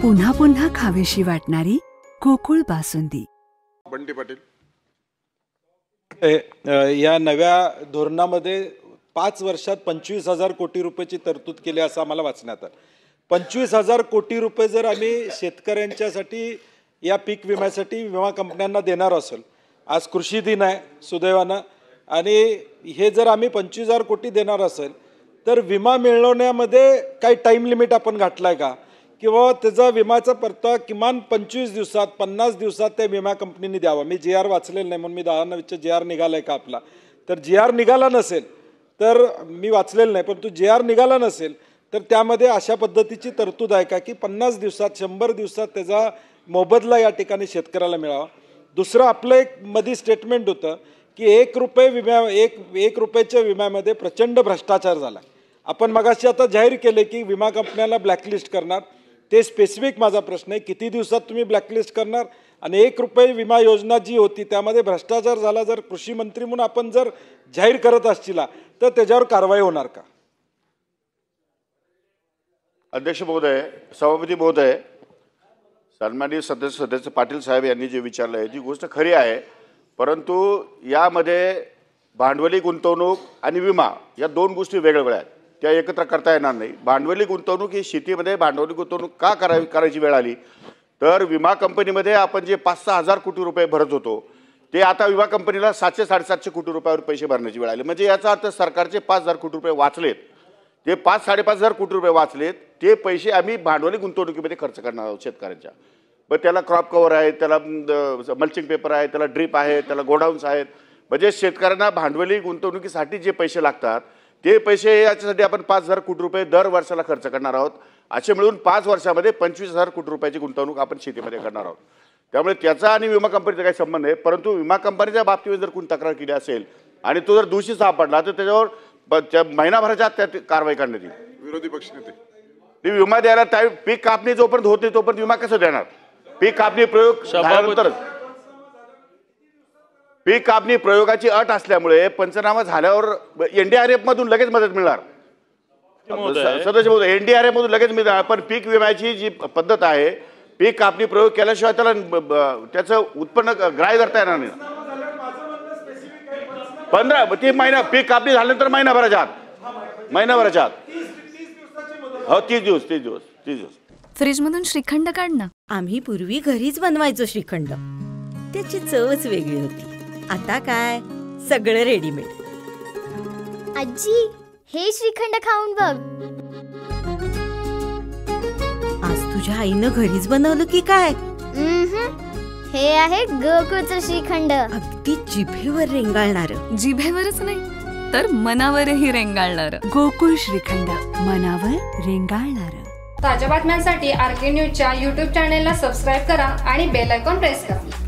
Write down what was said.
पुन्हा पुन्हा खावीशी वाटणारी गोकुळ बासुंदी। बंटी पाटील, या नव्या धोरणामध्ये 5 वर्षात 25,000 कोटी रुपयाची तरतूद केली असं आम्हाला वाचण्यात आलं। 25,000 कोटी रुपये जर आम्ही शेतकऱ्यांच्यासाठी या पीक विम्यासाठी विमा कंपन्यांना देणार असेल, आज कृषी दिन आहे सुदैवानं, आणि हे जर आम्ही 25,000 कोटी देणार असेल तर विमा मिळवण्यामध्ये काही टाईम लिमिट आपण घातलाय का, किंवा त्याचा विम्याचा परतावा किमान 25 दिवसात 50 दिवसात त्या विमा कंपनीने द्यावा। मी GR वाचलेलं नाही म्हणून मी 10 GR निघालाय का आपला, तर GR निघाला नसेल तर मी वाचलेलं नाही, परंतु GR निघाला नसेल तर त्यामध्ये अशा पद्धतीची तरतूद आहे का की 50 दिवसात 100 दिवसात त्याचा मोबदला या ठिकाणी शेतकऱ्याला मिळावा। दुसरं आपलं एक मध्ये स्टेटमेंट होतं की 1 रुपये विम्या एक रुपयाच्या विम्यामध्ये प्रचंड भ्रष्टाचार झाला। आपण मगाशी आता जाहीर केले की विमा कंपन्याला ब्लॅकलिस्ट करणार, ते स्पेसिफिक माझा प्रश्न आहे किती दिवसात तुम्ही ब्लॅकलिस्ट करणार, आणि 1 रुपये विमा योजना जी होती त्यामध्ये भ्रष्टाचार झाला, जर कृषी मंत्री म्हणून आपण जर जाहीर करत असतील तर त्याच्यावर कारवाई होणार का? अध्यक्ष महोदय, सभापती महोदय, सन्माननीय सदस्य पाटील साहेब यांनी जे विचारलं आहे ती गोष्ट खरी आहे, परंतु यामध्ये भांडवली गुंतवणूक आणि विमा या दोन गोष्टी वेगवेगळ्या आहेत, त्या एकत्र करता येणार नाही। भांडवली गुंतवणूक ही शेतीमध्ये भांडवली गुंतवणूक का करायची वेळ आली तर विमा कंपनीमध्ये आपण जे 5-6 हजार कोटी रुपये भरत होतो ते आता विमा कंपनीला 700-750 कोटी रुपयावर पैसे भरण्याची वेळ आली। म्हणजे याचा अर्थ सरकारचे 5,000 कोटी रुपये वाचलेत, ते 5-5.5 कोटी रुपये वाचलेत, ते पैसे आम्ही भांडवली गुंतवणुकीमध्ये खर्च करणार आहोत शेतकऱ्यांच्या। पण त्याला क्रॉप कव्हर आहे, त्याला मल्चिंग पेपर आहे, त्याला ड्रीप आहे, त्याला गोडाऊन्स आहेत, म्हणजे शेतकऱ्यांना भांडवली गुंतवणुकीसाठी जे पैसे लागतात ते पैसे याच्यासाठी आपण 5,000 कोटी रुपये दर वर्षाला खर्च करणार आहोत। असे मिळून 5 वर्षामध्ये 25,000 कोटी रुपयाची गुंतवणूक आपण शेतीमध्ये करणार आहोत। त्यामुळे त्याचा आणि विमा कंपनीचा काही संबंध नाही, परंतु विमा कंपनीच्या बाबतीत जर कोणी तक्रार केली असेल आणि तो जर दोषी सापडला तर त्याच्यावर महिनाभराच्या आत त्यात कारवाई करण्यात येईल। विरोधी पक्षनेते, विमा द्यायला पीक कापणी जोपर्यंत होते तोपर्यंत विमा कसं देणार? पीक कापणी प्रयोग झाल्यानंतर पीक कापणी प्रयोगाची अट असल्यामुळे पंचनामा झाल्यावर NDRF मधून लगेच मदत मिळणार। सदस्य महोदय, NDRF मधून लगेच मिळणार, पण पीक विम्याची जी पद्धत आहे पीक कापणी प्रयोग केल्याशिवाय त्याला त्याचं उत्पन्न ग्राह्य करता येणार नाही। 15 महिना पीक कापणी झाल्यानंतर महिनाभराच्या आत हो 30 दिवस। फ्रीजमधून श्रीखंड काढ ना। आम्ही पूर्वी घरीच बनवायचो श्रीखंड, त्याची चवच वेगळी होती। आता काय सगळं रेडीमेड। आजी, हे श्रीखंड खाऊन बघ। आज तुझ्या आईनं घरीच बनवलं की काय? हे आहे गोकुळचं श्रीखंड, अगदी जिभेवर रेंगाळणार। जिभेवरच नाही तर मनावरही रेंगाळणार। गोकुळ श्रीखंड, मनावर रेंगाळणार। ताज्या बातम्यांसाठी RK न्यूजच्या YouTube चॅनेलला सबस्क्राईब करा आणि बेल आयकॉन प्रेस करा।